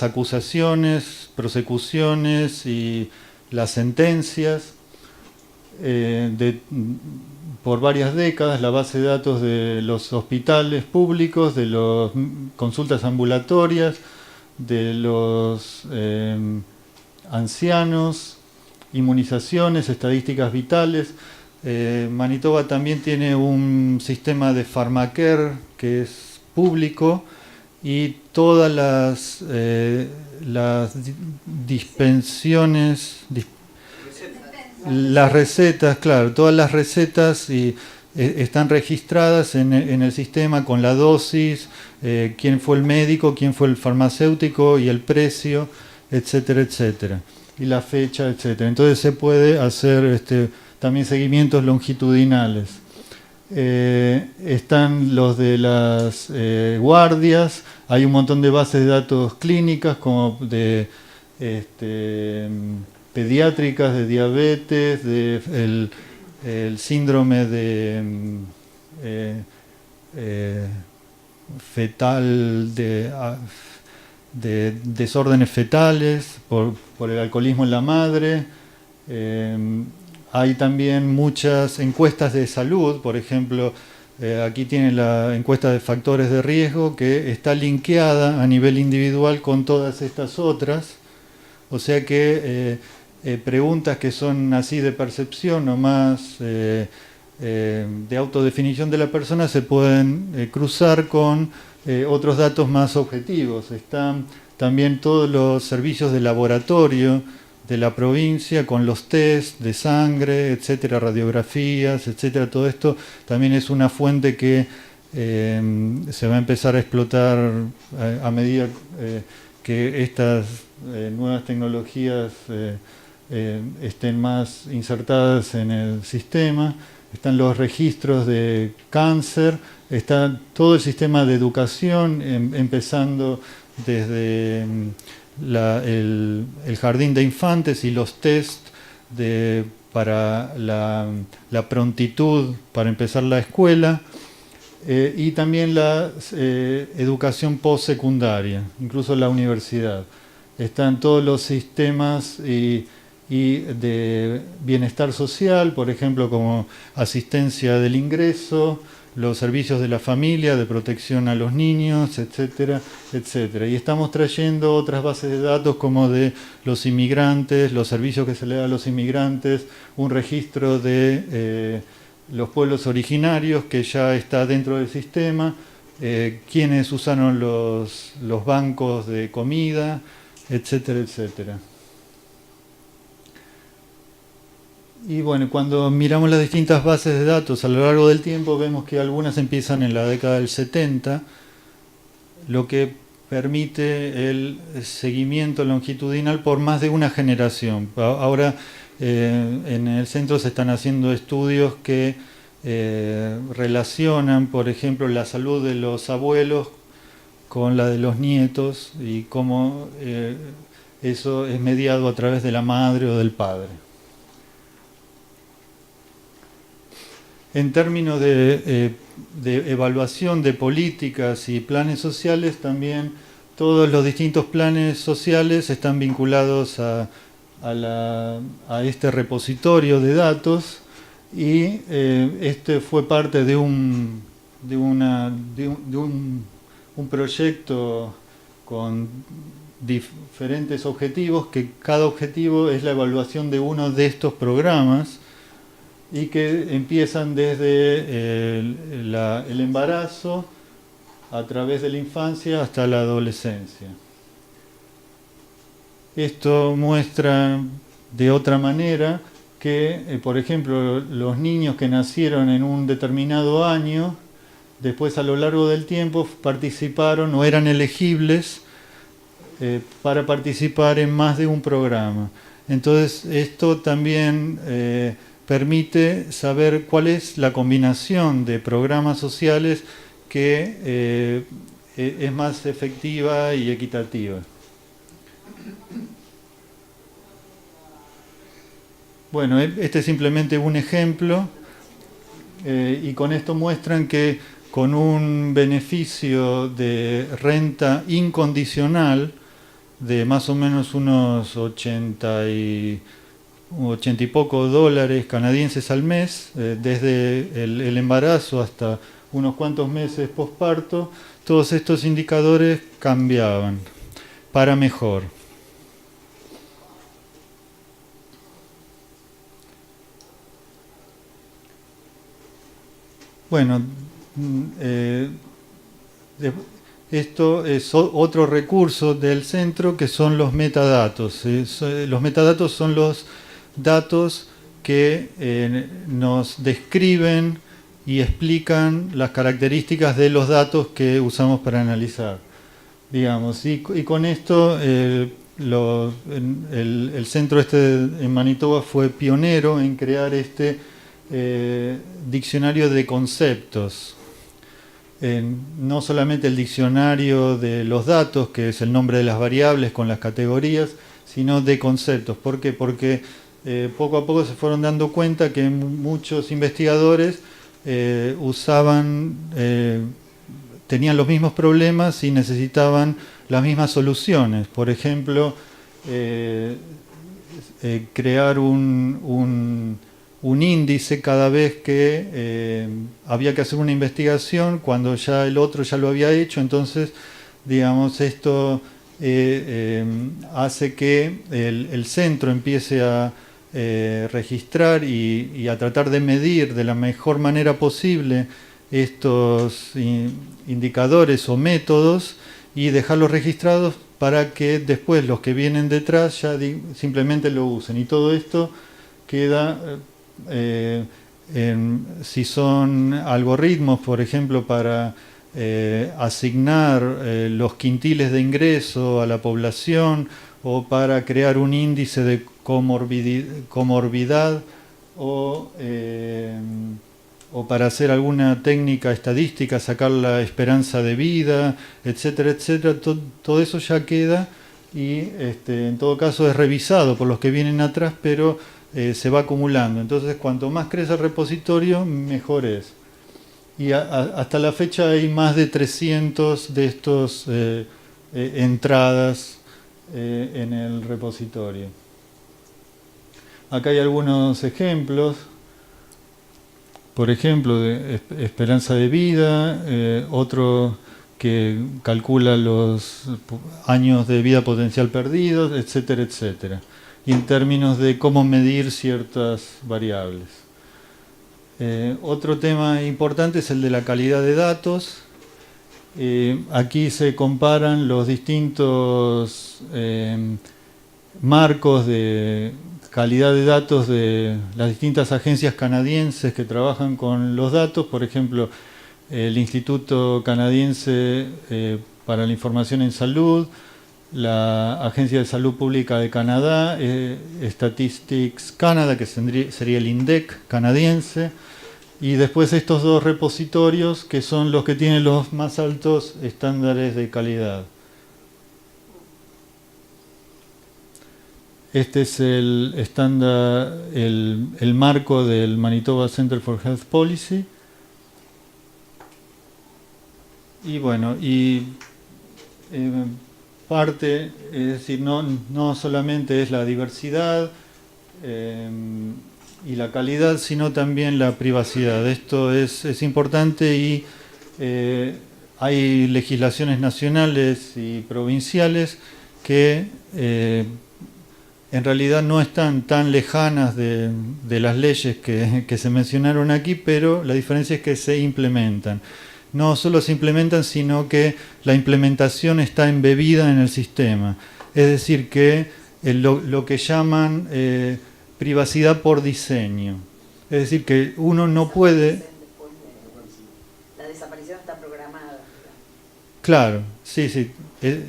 acusaciones, prosecuciones y las sentencias. Por varias décadas, la base de datos de los hospitales públicos, de las consultas ambulatorias, de los ancianos, inmunizaciones, estadísticas vitales. Manitoba también tiene un sistema de Pharmacare que es público, y todas las dispensiones, las recetas, claro, todas las recetas están registradas en el sistema con la dosis, quién fue el médico, quién fue el farmacéutico y el precio, etcétera, etcétera, y la fecha, etcétera. Entonces se puede hacer también seguimientos longitudinales. Están los de las guardias, hay un montón de bases de datos clínicas como de pediátricas de diabetes, el síndrome fetal, de desórdenes fetales por el alcoholismo en la madre. Hay también muchas encuestas de salud, por ejemplo, aquí tienen la encuesta de factores de riesgo que está linkeada a nivel individual con todas estas otras, o sea que preguntas que son así de percepción o más de autodefinición de la persona se pueden cruzar con otros datos más objetivos. Están también todos los servicios de laboratorio de la provincia con los test de sangre, etcétera, radiografías, etcétera. Todo esto también es una fuente que se va a empezar a explotar a medida que estas nuevas tecnologías estén más insertadas en el sistema. Están los registros de cáncer, está todo el sistema de educación, empezando desde el jardín de infantes y los test para la prontitud para empezar la escuela, y también la educación postsecundaria, incluso la universidad. Están todos los sistemas y de bienestar social, por ejemplo, como asistencia del ingreso, los servicios de la familia, de protección a los niños, etcétera, etcétera. Y estamos trayendo otras bases de datos como de los inmigrantes, los servicios que se le dan a los inmigrantes, un registro de los pueblos originarios que ya está dentro del sistema, quienes usaron los bancos de comida, etcétera, etcétera. Y bueno, cuando miramos las distintas bases de datos a lo largo del tiempo, vemos que algunas empiezan en la década del 70, lo que permite el seguimiento longitudinal por más de una generación. Ahora en el centro se están haciendo estudios que relacionan, por ejemplo, la salud de los abuelos con la de los nietos y cómo eso es mediado a través de la madre o del padre. En términos de evaluación de políticas y planes sociales, también todos los distintos planes sociales están vinculados a este repositorio de datos, y este fue parte de un proyecto con diferentes objetivos, que cada objetivo es la evaluación de uno de estos programas, y que empiezan desde el embarazo a través de la infancia hasta la adolescencia. Esto muestra de otra manera que, por ejemplo, los niños que nacieron en un determinado año, después a lo largo del tiempo participaron o eran elegibles para participar en más de un programa. Entonces, esto también permite saber cuál es la combinación de programas sociales que es más efectiva y equitativa. Bueno, este es simplemente un ejemplo, y con esto muestran que con un beneficio de renta incondicional de más o menos unos 80 y pocos dólares canadienses al mes, desde el embarazo hasta unos cuantos meses posparto, todos estos indicadores cambiaban para mejor. Bueno, esto es otro recurso del centro, que son los metadatos. Los metadatos son los datos que nos describen y explican las características de los datos que usamos para analizar, digamos. Y con esto el centro en Manitoba fue pionero en crear este diccionario de conceptos. No solamente el diccionario de los datos, que es el nombre de las variables con las categorías, sino de conceptos. ¿Por qué? Porque poco a poco se fueron dando cuenta que muchos investigadores tenían los mismos problemas y necesitaban las mismas soluciones. Por ejemplo, crear un índice cada vez que había que hacer una investigación cuando ya el otro ya lo había hecho. Entonces, digamos, esto hace que el centro empiece a registrar y a tratar de medir de la mejor manera posible estos indicadores o métodos y dejarlos registrados para que después los que vienen detrás ya simplemente lo usen. Y todo esto queda, si son algoritmos, por ejemplo, para asignar los quintiles de ingreso a la población, o para crear un índice de comorbidad, o para hacer alguna técnica estadística, sacar la esperanza de vida, etcétera, etcétera. Todo eso ya queda y en todo caso es revisado por los que vienen atrás, pero se va acumulando. Entonces, cuanto más crece el repositorio, mejor es. Y hasta la fecha hay más de 300 de estos entradas en el repositorio. Acá hay algunos ejemplos. Por ejemplo, de esperanza de vida, otro que calcula los años de vida potencial perdidos, etcétera, etcétera. Y en términos de cómo medir ciertas variables. Otro tema importante es el de la calidad de datos. Aquí se comparan los distintos marcos de calidad de datos de las distintas agencias canadienses que trabajan con los datos. Por ejemplo, el Instituto Canadiense para la Información en Salud, la Agencia de Salud Pública de Canadá, Statistics Canada, que sería el INDEC canadiense, y después estos dos repositorios que son los que tienen los más altos estándares de calidad. Este es el estándar, el marco del Manitoba Center for Health Policy. Y bueno, parte, es decir, no solamente es la diversidad y la calidad, sino también la privacidad. Esto es importante y hay legislaciones nacionales y provinciales que en realidad no están tan lejanas de las leyes que se mencionaron aquí, pero la diferencia es que se implementan. No solo se implementan, sino que la implementación está embebida en el sistema. Es decir, que lo que llaman privacidad por diseño. Es decir, que uno no puede... La desaparición está programada. Claro, sí. Es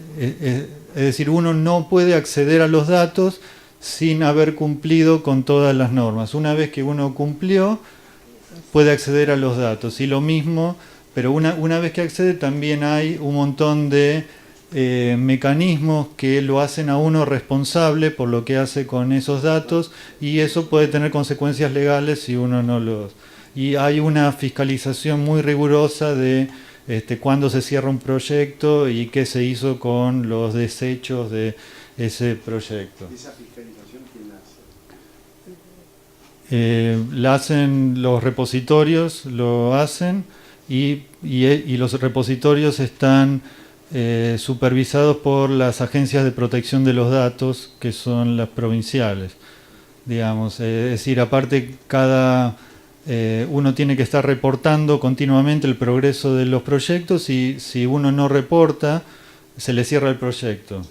decir, uno no puede acceder a los datos sin haber cumplido con todas las normas. Una vez que uno cumplió, puede acceder a los datos. Y lo mismo, pero una vez que accede también hay un montón de mecanismos que lo hacen a uno responsable por lo que hace con esos datos, y eso puede tener consecuencias legales si uno no los... Y hay una fiscalización muy rigurosa de cuándo se cierra un proyecto y qué se hizo con los desechos de ese proyecto. ¿Esa fiscalización quién la hace? La hacen los repositorios, lo hacen, y los repositorios están supervisados por las agencias de protección de los datos, que son las provinciales, digamos. Es decir, aparte uno tiene que estar reportando continuamente el progreso de los proyectos, y si uno no reporta, se le cierra el proyecto.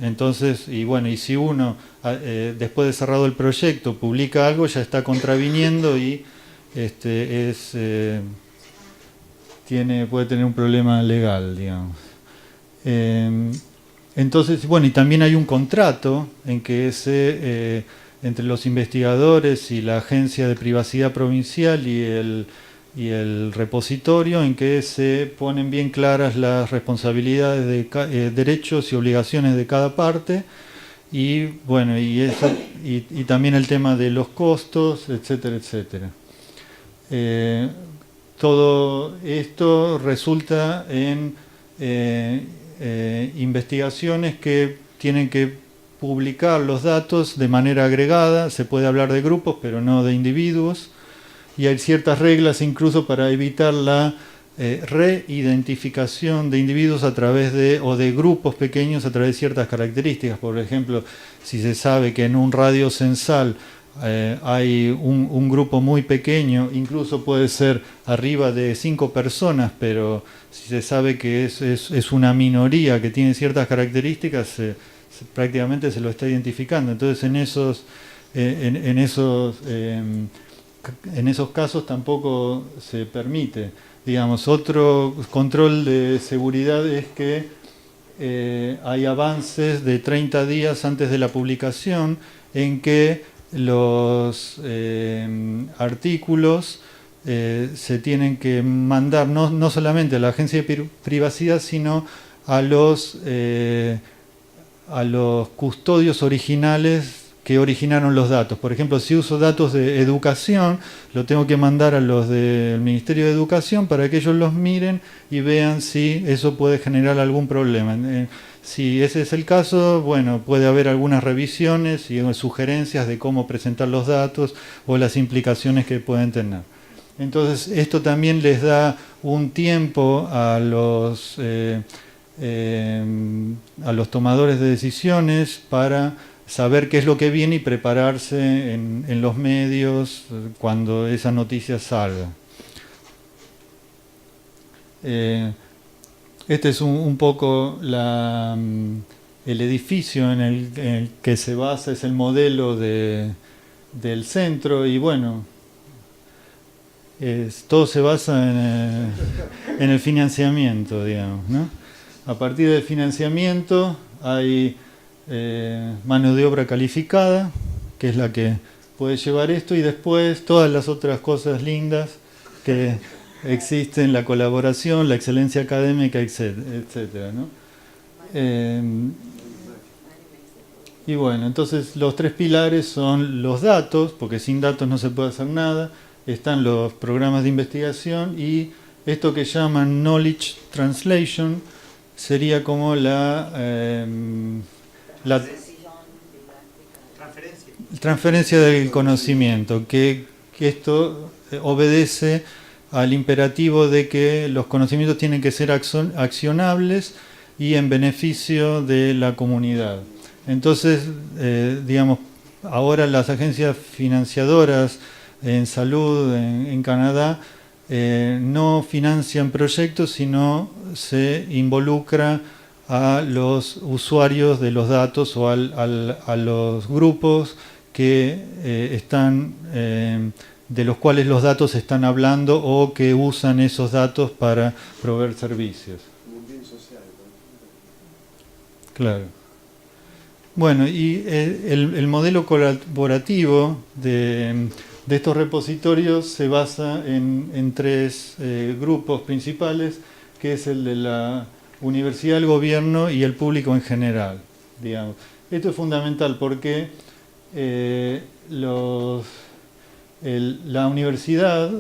Entonces, y si uno, después de cerrado el proyecto, publica algo, ya está contraviniendo y puede tener un problema legal, digamos. Entonces, y también hay un contrato en que entre los investigadores y la Agencia de Privacidad Provincial y el repositorio, en que se ponen bien claras las responsabilidades, derechos y obligaciones de cada parte, y bueno, y también el tema de los costos, etcétera, etcétera. Todo esto resulta en investigaciones que tienen que publicar los datos de manera agregada. Se puede hablar de grupos, pero no de individuos, y hay ciertas reglas incluso para evitar la reidentificación de individuos a través o de grupos pequeños a través de ciertas características. Por ejemplo, si se sabe que en un radio censal hay un grupo muy pequeño, incluso puede ser arriba de 5 personas, pero si se sabe que es una minoría que tiene ciertas características, prácticamente se lo está identificando. Entonces en esos casos tampoco se permite. Digamos, otro control de seguridad es que hay avances de 30 días antes de la publicación en que los artículos se tienen que mandar no solamente a la agencia de privacidad, sino a los custodios originales que originaron los datos. Por ejemplo, si uso datos de educación, lo tengo que mandar a los del Ministerio de Educación para que ellos los miren y vean si eso puede generar algún problema. Si ese es el caso, bueno, puede haber algunas revisiones y sugerencias de cómo presentar los datos o las implicaciones que pueden tener. Entonces, esto también les da un tiempo a los tomadores de decisiones para saber qué es lo que viene y prepararse en los medios cuando esa noticia salga. Este es un poco el edificio en el que se basa, es el modelo del centro, y bueno, todo se basa en el financiamiento, digamos, ¿no? A partir del financiamiento hay mano de obra calificada, que es la que puede llevar esto, y después todas las otras cosas lindas que existen, la colaboración, la excelencia académica, etcétera, ¿no? Y bueno, entonces los 3 pilares son los datos, porque sin datos no se puede hacer nada. Están los programas de investigación y esto que llaman Knowledge Translation sería como la transferencia del conocimiento, que esto obedece al imperativo de que los conocimientos tienen que ser accionables y en beneficio de la comunidad. Entonces, digamos, ahora las agencias financiadoras en salud en Canadá no financian proyectos, sino se involucra a los usuarios de los datos o a los grupos que están de los cuales los datos están hablando o que usan esos datos para proveer servicios. Un bien social, ¿no? Claro. Bueno, y el modelo colaborativo de estos repositorios se basa en 3 grupos principales, que es el de la universidad, el gobierno y el público en general, digamos. Esto es fundamental porque la universidad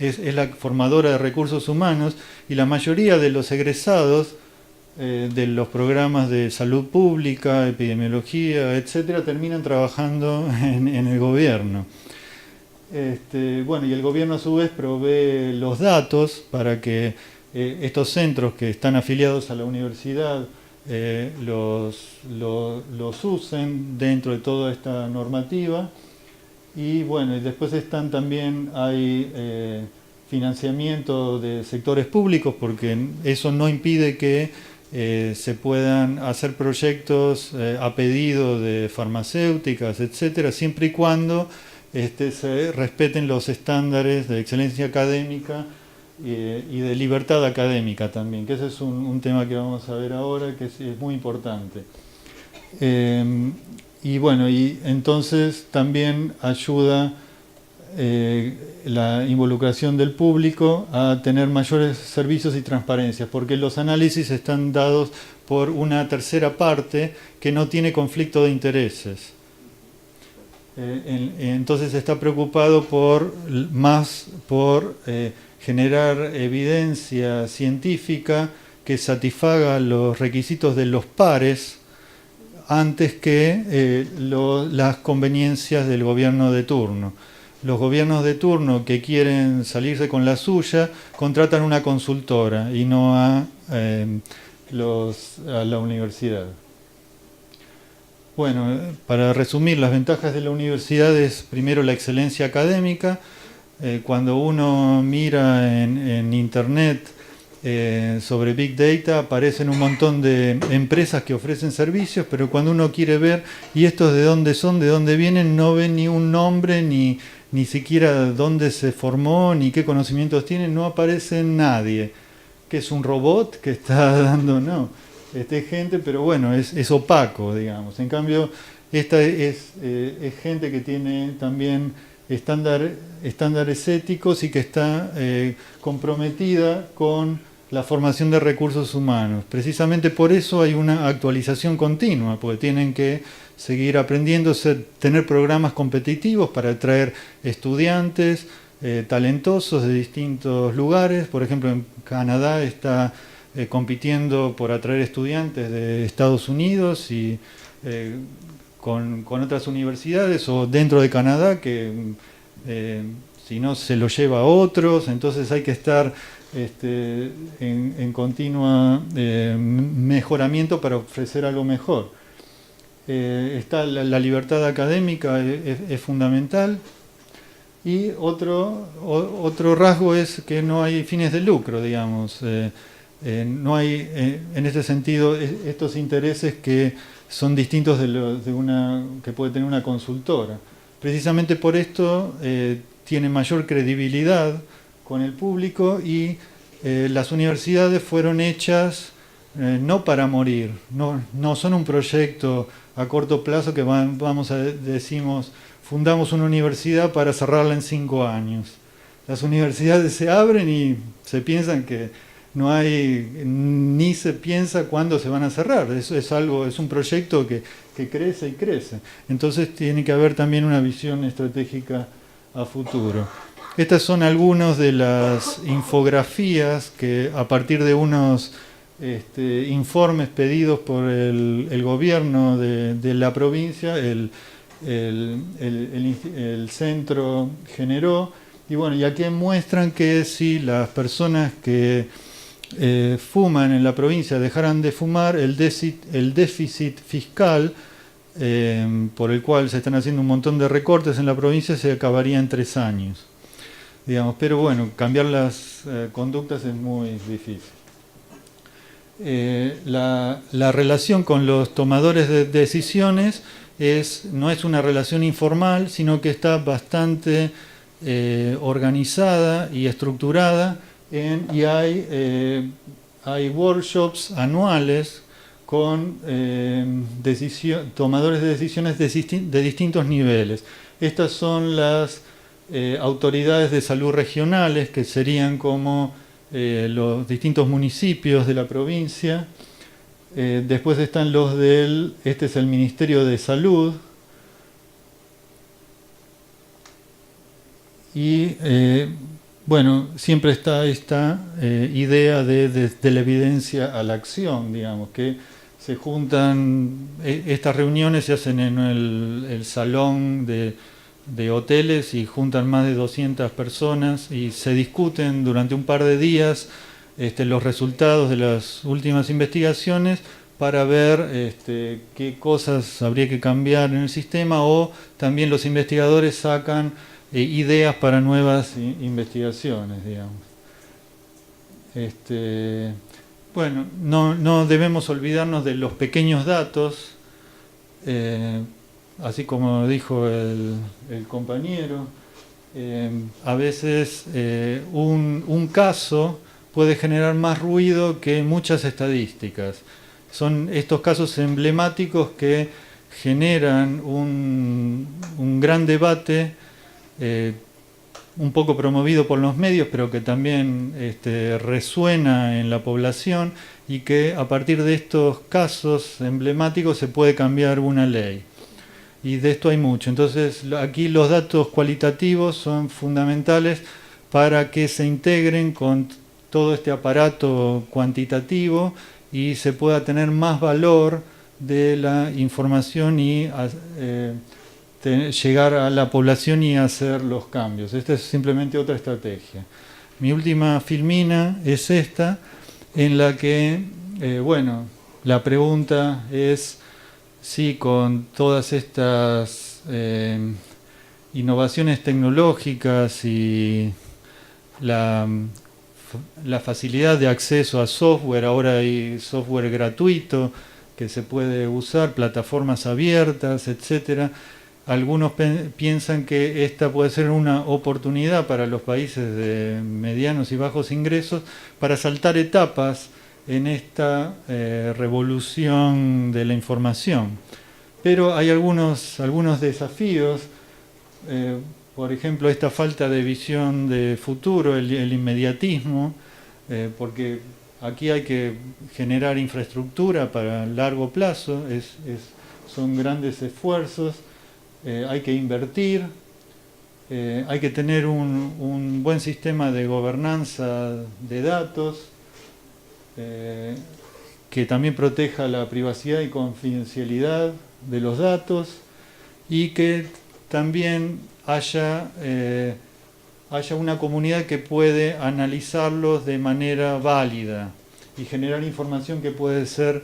es la formadora de recursos humanos, y la mayoría de los egresados de los programas de salud pública, epidemiología, etcétera, terminan trabajando en el gobierno. Bueno, y el gobierno a su vez provee los datos para que estos centros que están afiliados a la universidad los usen dentro de toda esta normativa. Y bueno, y después hay financiamiento de sectores públicos, porque eso no impide que se puedan hacer proyectos a pedido de farmacéuticas, etcétera, siempre y cuando se respeten los estándares de excelencia académica y de libertad académica también, que ese es un tema que vamos a ver ahora, que es muy importante. Y bueno, y entonces también ayuda la involucración del público a tener mayores servicios y transparencias, porque los análisis están dados por una tercera parte que no tiene conflicto de intereses. Entonces está preocupado más por generar evidencia científica que satisfaga los requisitos de los pares antes que las conveniencias del gobierno de turno. Los gobiernos de turno que quieren salirse con la suya contratan una consultora y no a la universidad. Bueno, para resumir, las ventajas de la universidad es primero la excelencia académica. Cuando uno mira en internet sobre Big Data aparecen un montón de empresas que ofrecen servicios, pero cuando uno quiere ver, ¿y estos de dónde son, de dónde vienen? No ven ni un nombre, ni siquiera dónde se formó, ni qué conocimientos tienen, no aparece nadie. ¿Que es un robot que está dando? No, es gente, pero bueno, es opaco, digamos. En cambio, esta es gente que tiene también estándares éticos y que está comprometida con la formación de recursos humanos. Precisamente por eso hay una actualización continua, porque tienen que seguir aprendiendo, tener programas competitivos para atraer estudiantes talentosos de distintos lugares. Por ejemplo, en Canadá está compitiendo por atraer estudiantes de Estados Unidos y con otras universidades, o dentro de Canadá, que si no se lo lleva a otros. Entonces hay que estar en continua mejoramiento para ofrecer algo mejor. Está la libertad académica, es fundamental. Y otro rasgo es que no hay fines de lucro, digamos. No hay, en este sentido, estos intereses que son distintos de una que puede tener una consultora. Precisamente por esto tiene mayor credibilidad con el público, y las universidades fueron hechas no para morir, no son un proyecto a corto plazo que decimos, fundamos una universidad para cerrarla en 5 años. Las universidades se abren y se piensan que no hay, ni se piensa cuándo se van a cerrar. Es un proyecto que crece y crece. Entonces tiene que haber también una visión estratégica a futuro. Estas son algunas de las infografías que, a partir de unos informes pedidos por el gobierno de la provincia, el centro generó. Y bueno, y aquí muestran que si las personas que fuman en la provincia dejaran de fumar, el déficit fiscal por el cual se están haciendo un montón de recortes en la provincia se acabaría en 3 años, digamos. Pero bueno, cambiar las conductas es muy difícil. La relación con los tomadores de decisiones no es una relación informal, sino que está bastante organizada y estructurada, y hay workshops anuales con tomadores de decisiones de distintos niveles. Estas son las autoridades de salud regionales, que serían como los distintos municipios de la provincia. Después están los este es el Ministerio de Salud. Y bueno, siempre está esta idea de la evidencia a la acción, digamos, que se juntan, estas reuniones se hacen en el salón de hoteles y juntan más de 200 personas y se discuten durante un par de días los resultados de las últimas investigaciones para ver qué cosas habría que cambiar en el sistema, o también los investigadores sacan ideas para nuevas investigaciones, digamos. Bueno, no debemos olvidarnos de los pequeños datos, así como dijo el compañero. A veces un caso puede generar más ruido que muchas estadísticas. Son estos casos emblemáticos que generan un gran debate un poco promovido por los medios, pero que también resuena en la población, y que a partir de estos casos emblemáticos se puede cambiar una ley. Y de esto hay mucho. Entonces, aquí los datos cualitativos son fundamentales para que se integren con todo este aparato cuantitativo y se pueda tener más valor de la información y llegar a la población y hacer los cambios. Esta es simplemente otra estrategia. Mi última filmina es esta, en la que, bueno, la pregunta es si con todas estas innovaciones tecnológicas y la facilidad de acceso a software, ahora hay software gratuito que se puede usar, plataformas abiertas, etcétera. Algunos piensan que esta puede ser una oportunidad para los países de medianos y bajos ingresos para saltar etapas en esta revolución de la información. Pero hay algunos desafíos, por ejemplo, esta falta de visión de futuro, el inmediatismo, porque aquí hay que generar infraestructura para largo plazo, son grandes esfuerzos. Hay que invertir, hay que tener un buen sistema de gobernanza de datos que también proteja la privacidad y confidencialidad de los datos, y que también haya una comunidad que puede analizarlos de manera válida y generar información que puede ser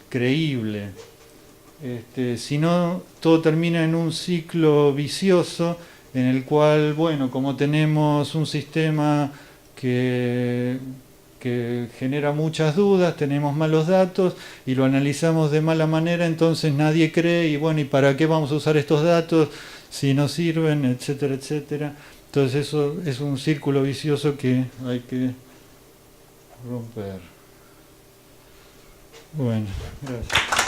creíble. Si no, todo termina en un ciclo vicioso en el cual, bueno, como tenemos un sistema que genera muchas dudas, tenemos malos datos y lo analizamos de mala manera, entonces nadie cree, y bueno, ¿y para qué vamos a usar estos datos si no sirven, etcétera, etcétera? Entonces eso es un círculo vicioso que hay que romper. Bueno, gracias.